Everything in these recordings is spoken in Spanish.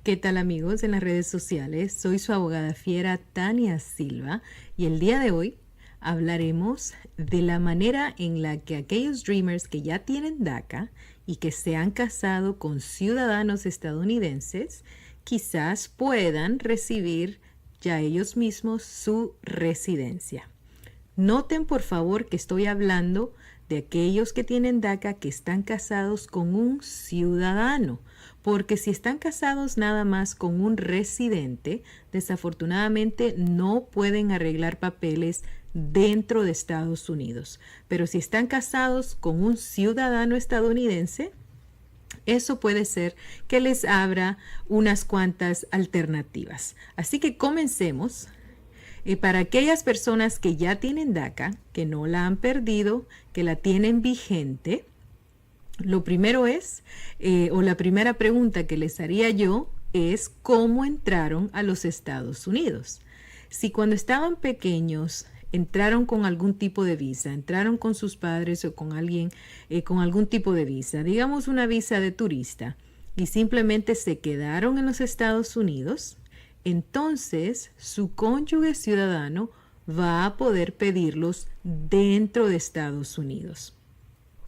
¿Qué tal amigos en las redes sociales? Soy su abogada fiera Tania Silva y el día de hoy hablaremos de la manera en la que aquellos Dreamers que ya tienen DACA y que se han casado con ciudadanos estadounidenses quizás puedan recibir ya ellos mismos su residencia. Noten por favor que estoy hablando de aquellos que tienen DACA que están casados con un ciudadano, porque si están casados nada más con un residente, desafortunadamente no pueden arreglar papeles dentro de Estados Unidos. Pero si están casados con un ciudadano estadounidense, eso puede ser que les abra unas cuantas alternativas. Así que comencemos. Para aquellas personas que ya tienen DACA, que no la han perdido, que la tienen vigente, lo primero es, o la primera pregunta que les haría yo es ¿cómo entraron a los Estados Unidos? Si cuando estaban pequeños entraron con algún tipo de visa, entraron con sus padres o con alguien con algún tipo de visa, digamos una visa de turista, y simplemente se quedaron en los Estados Unidos, entonces su cónyuge ciudadano va a poder pedirlos dentro de Estados Unidos.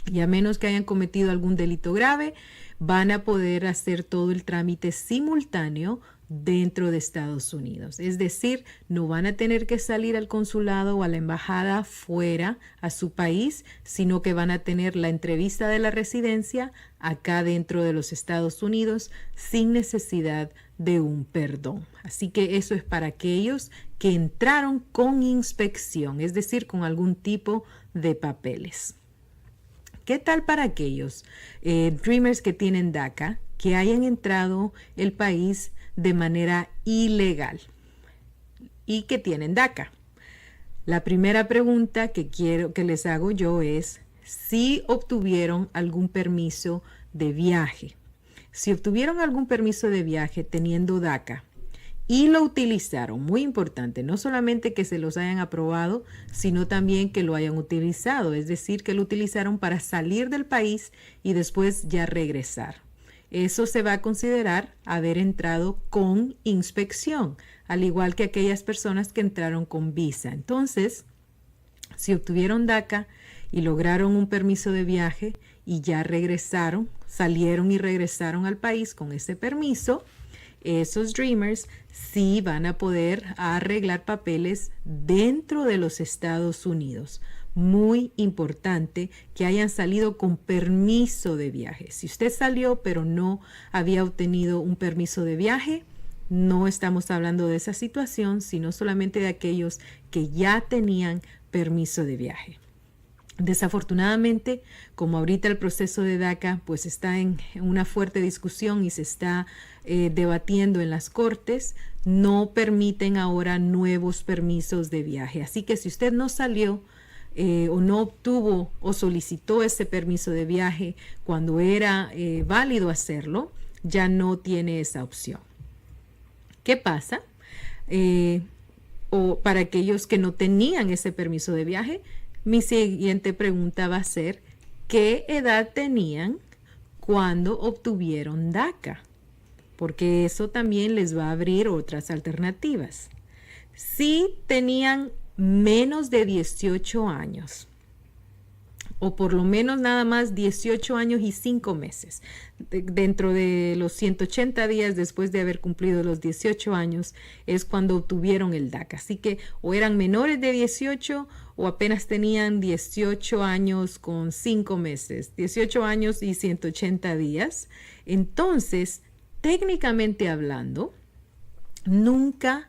Y a menos que hayan cometido algún delito grave, van a poder hacer todo el trámite simultáneo dentro de Estados Unidos. Es decir, no van a tener que salir al consulado o a la embajada fuera a su país, sino que van a tener la entrevista de la residencia acá dentro de los Estados Unidos sin necesidad de un perdón. Así que eso es para aquellos que entraron con inspección, es decir, con algún tipo de papeles. ¿Qué tal para aquellos Dreamers que tienen DACA, que hayan entrado el país de manera ilegal y que tienen DACA? La primera pregunta que les hago yo es si obtuvieron algún permiso de viaje. Si obtuvieron algún permiso de viaje teniendo DACA y lo utilizaron, muy importante, no solamente que se los hayan aprobado, sino también que lo hayan utilizado, es decir, que lo utilizaron para salir del país y después ya regresar. Eso se va a considerar haber entrado con inspección, al igual que aquellas personas que entraron con visa. Entonces, si obtuvieron DACA y lograron un permiso de viaje y ya regresaron, salieron y regresaron al país con ese permiso, esos Dreamers sí van a poder arreglar papeles dentro de los Estados Unidos. Muy importante que hayan salido con permiso de viaje. Si usted salió pero no había obtenido un permiso de viaje, no estamos hablando de esa situación, sino solamente de aquellos que ya tenían permiso de viaje. Desafortunadamente, como ahorita el proceso de DACA pues está en una fuerte discusión y se está debatiendo en las cortes, no permiten ahora nuevos permisos de viaje. Así que si usted no salió o no obtuvo o solicitó ese permiso de viaje cuando era válido hacerlo, ya no tiene esa opción. ¿Qué pasa? O para aquellos que no tenían ese permiso de viaje, mi siguiente pregunta va a ser, ¿qué edad tenían cuando obtuvieron DACA? Porque eso también les va a abrir otras alternativas. Si tenían menos de 18 años, o por lo menos nada más 18 años y 5 meses. Dentro de los 180 días después de haber cumplido los 18 años es cuando obtuvieron el DACA. Así que o eran menores de 18 o apenas tenían 18 años con 5 meses, 18 años y 180 días. Entonces, técnicamente hablando, nunca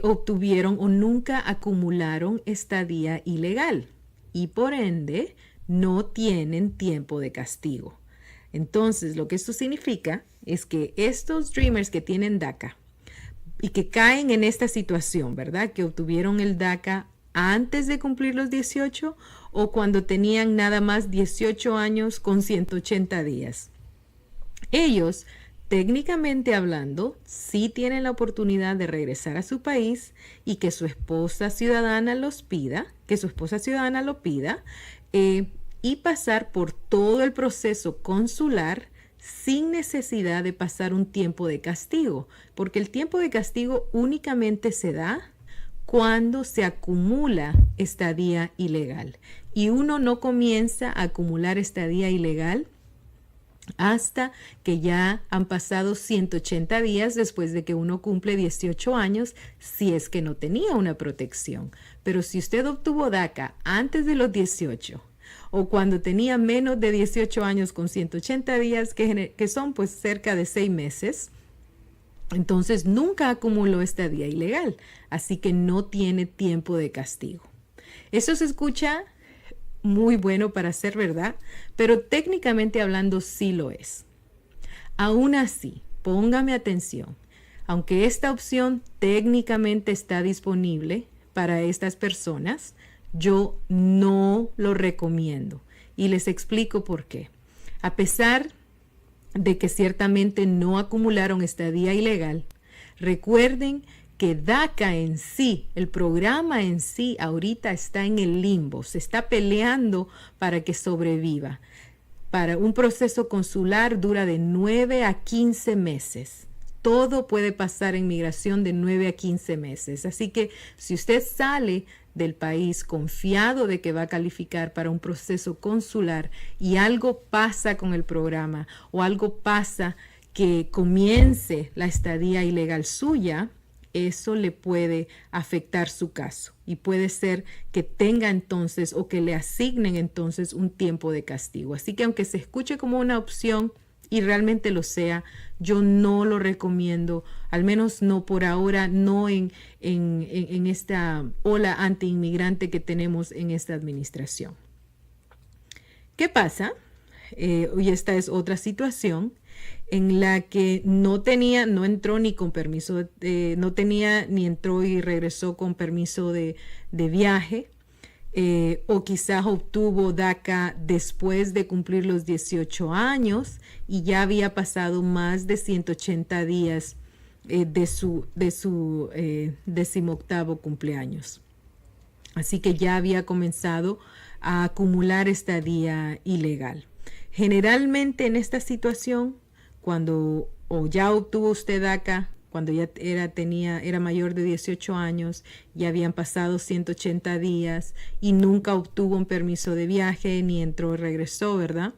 obtuvieron o nunca acumularon estadía ilegal y por ende no tienen tiempo de castigo. Entonces, lo que esto significa es que estos Dreamers que tienen DACA y que caen en esta situación, ¿verdad? Que obtuvieron el DACA antes de cumplir los 18 o cuando tenían nada más 18 años con 180 días. Ellos, técnicamente hablando, sí tienen la oportunidad de regresar a su país y que su esposa ciudadana los pida, que su esposa ciudadana lo pida, y pasar por todo el proceso consular sin necesidad de pasar un tiempo de castigo, porque el tiempo de castigo únicamente se da cuando se acumula estadía ilegal. Y uno no comienza a acumular estadía ilegal hasta que ya han pasado 180 días después de que uno cumple 18 años, si es que no tenía una protección. Pero si usted obtuvo DACA antes de los 18 o cuando tenía menos de 18 años con 180 días, que son pues cerca de 6 meses, entonces nunca acumuló estadía ilegal, así que no tiene tiempo de castigo. Eso se escucha muy bueno para ser verdad, pero técnicamente hablando sí lo es. Aún así, póngame atención, aunque esta opción técnicamente está disponible para estas personas, yo no lo recomiendo y les explico por qué. A pesar de que ciertamente no acumularon estadía ilegal, recuerden que DACA en sí, el programa en sí, ahorita está en el limbo, se está peleando para que sobreviva. Para un proceso consular dura de 9 a 15 meses. Todo puede pasar en migración de 9 a 15 meses. Así que si usted sale del país confiado de que va a calificar para un proceso consular y algo pasa con el programa o algo pasa que comience la estadía ilegal suya, eso le puede afectar su caso y puede ser que tenga entonces o que le asignen entonces un tiempo de castigo. Así que aunque se escuche como una opción y realmente lo sea, yo no lo recomiendo, al menos no por ahora, no en esta ola anti-inmigrante que tenemos en esta administración. ¿Qué pasa? Y esta es otra situación en la que no entró ni con permiso, no tenía ni entró y regresó con permiso de viaje, o quizás obtuvo DACA después de cumplir los 18 años y ya había pasado más de 180 días de su 18º cumpleaños. Así que ya había comenzado a acumular estadía ilegal. Generalmente en esta situación, cuando ya obtuvo usted DACA, cuando ya era mayor de 18 años, ya habían pasado 180 días y nunca obtuvo un permiso de viaje, ni entró y regresó, ¿verdad?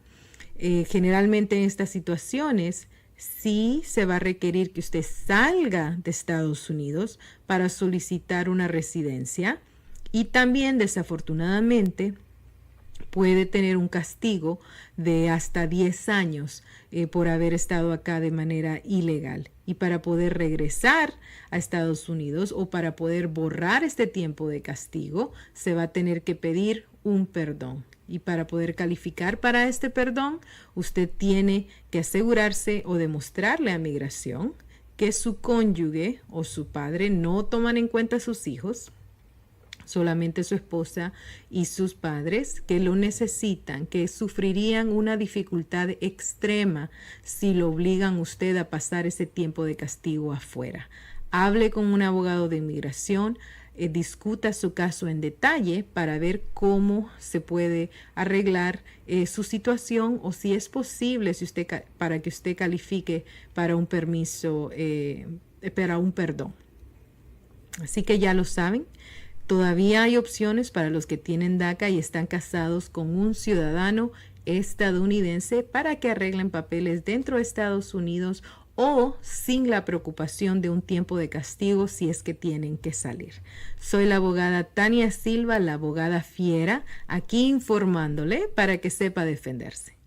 Generalmente en estas situaciones sí se va a requerir que usted salga de Estados Unidos para solicitar una residencia y también, desafortunadamente, puede tener un castigo de hasta 10 años por haber estado acá de manera ilegal. Y para poder regresar a Estados Unidos o para poder borrar este tiempo de castigo, se va a tener que pedir un perdón. Y para poder calificar para este perdón, usted tiene que asegurarse o demostrarle a migración que su cónyuge o su padre no toman en cuenta a sus hijos, solamente su esposa y sus padres, que lo necesitan, que sufrirían una dificultad extrema si lo obligan usted a pasar ese tiempo de castigo afuera. Hable con un abogado de inmigración, discuta su caso en detalle para ver cómo se puede arreglar su situación o si es posible para que usted califique para un permiso, para un perdón. Así que ya lo saben. Todavía hay opciones para los que tienen DACA y están casados con un ciudadano estadounidense para que arreglen papeles dentro de Estados Unidos o sin la preocupación de un tiempo de castigo si es que tienen que salir. Soy la abogada Tania Silva, la abogada fiera, aquí informándole para que sepa defenderse.